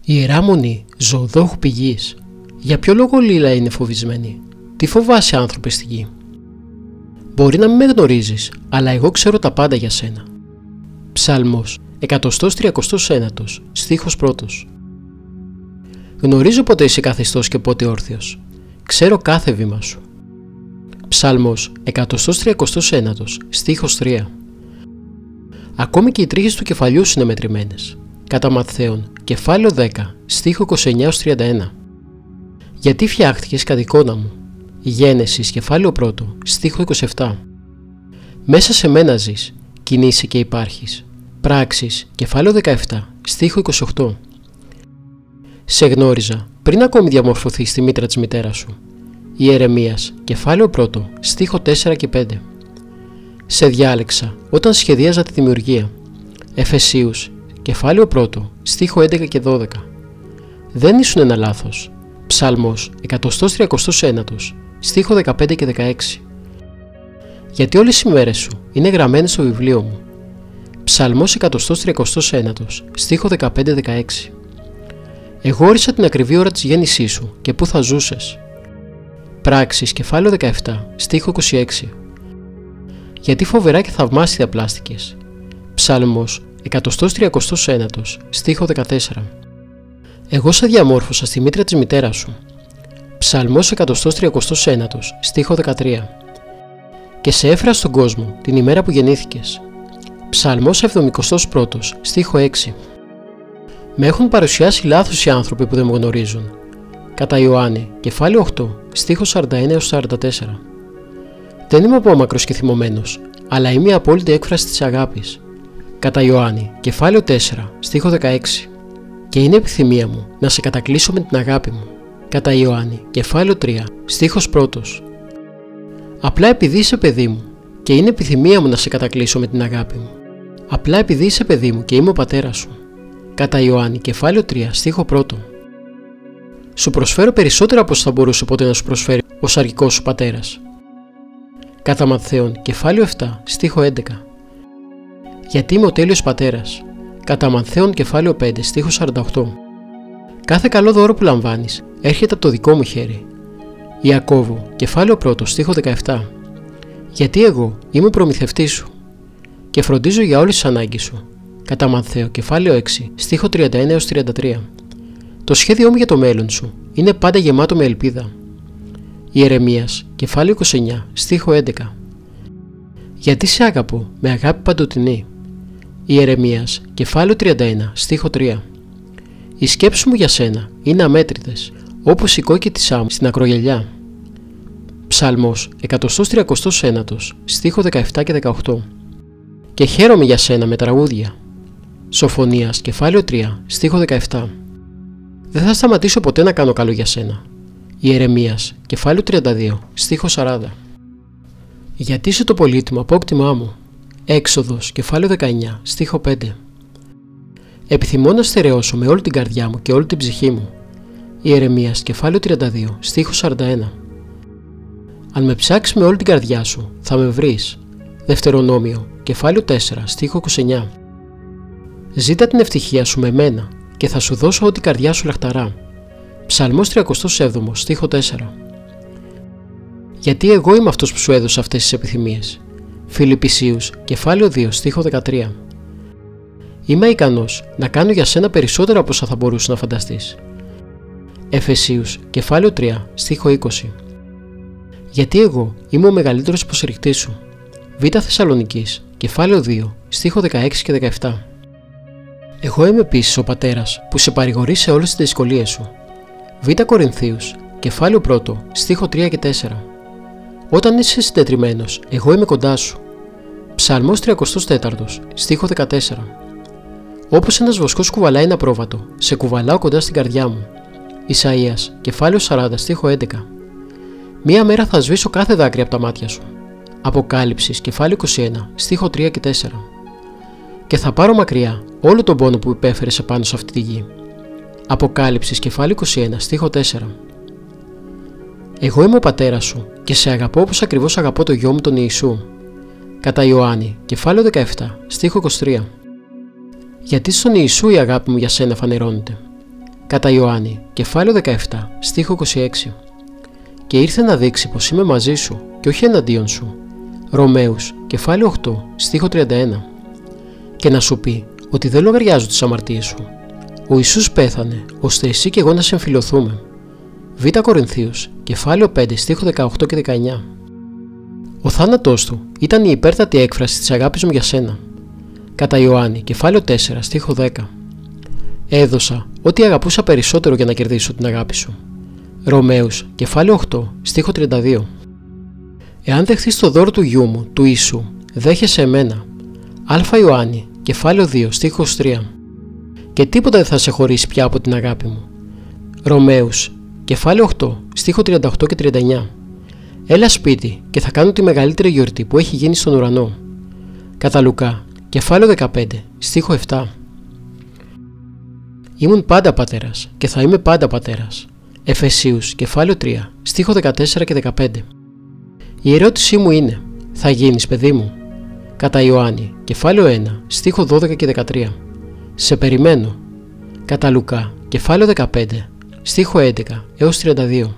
Ιερά Μονή Ζωοδόχου Πηγής, για ποιο λόγο Λίλα είναι φοβισμένη? Τι φοβάσαι, άνθρωπε στη γη? Μπορεί να μην με γνωρίζεις, αλλά εγώ ξέρω τα πάντα για σένα. Ψάλμος 139, στίχος 1. Γνωρίζω πότε είσαι καθιστός και πότε όρθιος. Ξέρω κάθε βήμα σου. Ψάλμος 139, στίχος 3. Ακόμη και οι τρίχες του κεφαλιού σου είναι μετρημένες. Κατά Ματθαίον, κεφάλαιο 10, στίχο 29-31. Γιατί φτιάχτηκες κατ' εικόνα μου? Γένεσης, κεφάλαιο 1, στίχο 27. Μέσα σε μένα ζεις, κινείσαι και υπάρχεις. Πράξεις, κεφάλαιο 17, στίχο 28. Σε γνώριζα πριν ακόμη διαμορφωθείς στη μήτρα της μητέρας σου. Ιερεμίας, κεφάλαιο 1, στίχο 4 και 5. Σε διάλεξα όταν σχεδίαζα τη δημιουργία. Εφεσίους, κεφάλαιο 1, στίχο 11 και 12. Δεν ήσουν ένα λάθος. Ψάλμος 139, στίχο 15 και 16. Γιατί όλες οι μέρες σου είναι γραμμένες στο βιβλίο μου. Ψαλμός 139, στίχο 15-16. Εγώ όρισα την ακριβή ώρα της γέννησής σου και πού θα ζούσες. Πράξεις, κεφάλαιο 17, στίχο 26. Γιατί φοβερά και θαυμάσια διαπλάστηκες. Ψάλμος 139, στίχο 14. Εγώ σε διαμόρφωσα στη μήτρα της μητέρας σου. Ψαλμός 139, στίχο 13. Και σε έφερα στον κόσμο την ημέρα που γεννήθηκες. Ψαλμός 71, στίχο 6. Με έχουν παρουσιάσει λάθος οι άνθρωποι που δεν με γνωρίζουν. Κατά Ιωάννη, κεφάλαιο 8, στίχο 41-44. Δεν είμαι απόμακρος και θυμωμένος, αλλά είμαι η απόλυτη έκφραση της αγάπης. Κατά Ιωάννη, κεφάλαιο 4, στίχο 16. Και είναι επιθυμία μου να σε κατακλείσω με την αγάπη μου. Κατά Ιωάννη, κεφάλαιο 3, στίχος 1. Απλά επειδή είσαι παιδί μου και είναι επιθυμία μου να σε κατακλείσω με την αγάπη μου. Απλά επειδή είσαι παιδί μου και είμαι ο πατέρας σου. Κατά Ιωάννη, κεφάλαιο 3, στίχο 1. Σου προσφέρω περισσότερα από όσο θα μπορούσε ποτέ να σου προσφέρει ο σαρκικός σου πατέρας. Κατά Ματθαίον, κεφάλαιο 7, στίχο 11. Γιατί είμαι ο τέλειος πατέρας. Κατά Ματθαίον, κεφάλαιο 5, στίχο 48. Κάθε καλό δώρο που λαμβάνεις έρχεται από το δικό μου χέρι. Ιακώβου, κεφάλαιο 1, στίχο 17. Γιατί εγώ είμαι ο προμηθευτής σου και φροντίζω για όλες τις ανάγκες σου. Κατά Ματθαίο, κεφάλαιο 6, στίχο 31-33. Το σχέδιό μου για το μέλλον σου είναι πάντα γεμάτο με ελπίδα. Ιερεμίας, κεφάλαιο 29, στίχο 11. Γιατί σε αγαπώ με αγάπη παντοτινή. Ιερεμίας, κεφάλαιο 31, στίχο 3. Οι σκέψεις μου για σένα είναι αμέτρητες, όπως η κόκκι άμμου στην ακρογελιά. Ψάλμος 139, στίχο 17 και 18. Και χαίρομαι για σένα με τραγούδια. Σοφονίας, κεφάλαιο 3, στίχο 17. Δεν θα σταματήσω ποτέ να κάνω καλό για σένα. Ιερεμίας, κεφάλαιο 32, στίχο 40. Γιατί είσαι το πολύτιμο απόκτημά μου. Έξοδος, κεφάλαιο 19, στίχο 5. Επιθυμώ να στερεώσω με όλη την καρδιά μου και όλη την ψυχή μου. Ιερεμίας, κεφάλαιο 32, στίχο 41. Αν με ψάξεις με όλη την καρδιά σου, θα με βρεις. Δευτερονόμιο, κεφάλαιο 4, στίχο 29. Ζήτα την ευτυχία σου με μένα και θα σου δώσω ό,τι καρδιά σου λαχταρά. Ψαλμός 37, στίχο 4. Γιατί εγώ είμαι αυτός που σου έδωσε αυτές τις επιθυμίες. Φιλιππισίους, κεφάλαιο 2, στίχο 13. Είμαι ικανός να κάνω για σένα περισσότερα από όσα θα μπορούσε να φανταστείς. Εφεσίους, κεφάλαιο 3, στίχο 20. Γιατί εγώ είμαι ο μεγαλύτερος υποστηρικτής σου. Β Θεσσαλονικής, κεφάλαιο 2, στίχο 16 και 17. Εγώ είμαι επίσης ο πατέρας που σε παρηγορεί σε όλες τις δυσκολίες σου. Β Κορινθίους, κεφάλαιο 1, στίχο 3 και 4. Όταν είσαι συντετριμμένος, εγώ είμαι κοντά σου. Ψαλμός 34, στίχο 14. Όπως ένας βοσκός κουβαλάει ένα πρόβατο, σε κουβαλάω κοντά στην καρδιά μου. Ισαΐας, κεφάλαιο 40, στίχο 11. Μία μέρα θα σβήσω κάθε δάκρυ από τα μάτια σου. Αποκάλυψης, κεφάλαιο 21, στίχο 3 και 4. Και θα πάρω μακριά όλο τον πόνο που υπέφερες επάνω σε αυτή τη γη. Αποκάλυψης, κεφάλαιο 21, στίχο 4. Εγώ είμαι ο πατέρας σου και σε αγαπώ όπως ακριβώς αγαπώ το γιο μου τον Ιησού. Κατά Ιωάννη, κεφάλαιο 17, στίχο 23. Γιατί στον Ιησού η αγάπη μου για σένα φανερώνεται. Κατά Ιωάννη, κεφάλαιο 17, στίχο 26. Και ήρθε να δείξει πως είμαι μαζί σου και όχι εναντίον σου. Ρωμαίους, κεφάλαιο 8, στίχο 31. Και να σου πει ότι δεν λογαριάζω τις αμαρτίες σου. Ο Ιησούς πέθανε, ώστε εσύ και εγώ να συμφιλωθούμε. Β Κορινθίους, κεφάλαιο 5, στίχο 18 και 19. Ο θάνατός του ήταν η υπέρτατη έκφραση της αγάπης μου για σένα. Κατά Ιωάννη, κεφάλαιο 4, στίχο 10. Έδωσα ό,τι αγαπούσα περισσότερο για να κερδίσω την αγάπη σου. Ρωμαίους, κεφάλαιο 8, στίχο 32. Εάν δεχθείς το δώρο του γιού μου, του Ιησού, δέχεσαι εμένα. Α Ιωάννη, κεφάλαιο 2, στίχος 3. Και τίποτα δεν θα σε χωρίσει πια από την αγάπη μου. Ρωμαίους, κεφάλαιο 8, στίχο 38 και 39. Έλα σπίτι και θα κάνω τη μεγαλύτερη γιορτή που έχει γίνει στον ουρανό. Κατά Λουκά, κεφάλαιο 15, στίχο 7. Ήμουν πάντα πατέρας και θα είμαι πάντα πατέρας. Εφεσίους, κεφάλαιο 3, στίχο 14 και 15. Η ερώτησή μου είναι, θα γίνεις παιδί μου? Κατά Ιωάννη, κεφάλαιο 1, στίχο 12 και 13. Σε περιμένω. Κατά Λουκά, κεφάλαιο 15, στίχο 11 έως 32.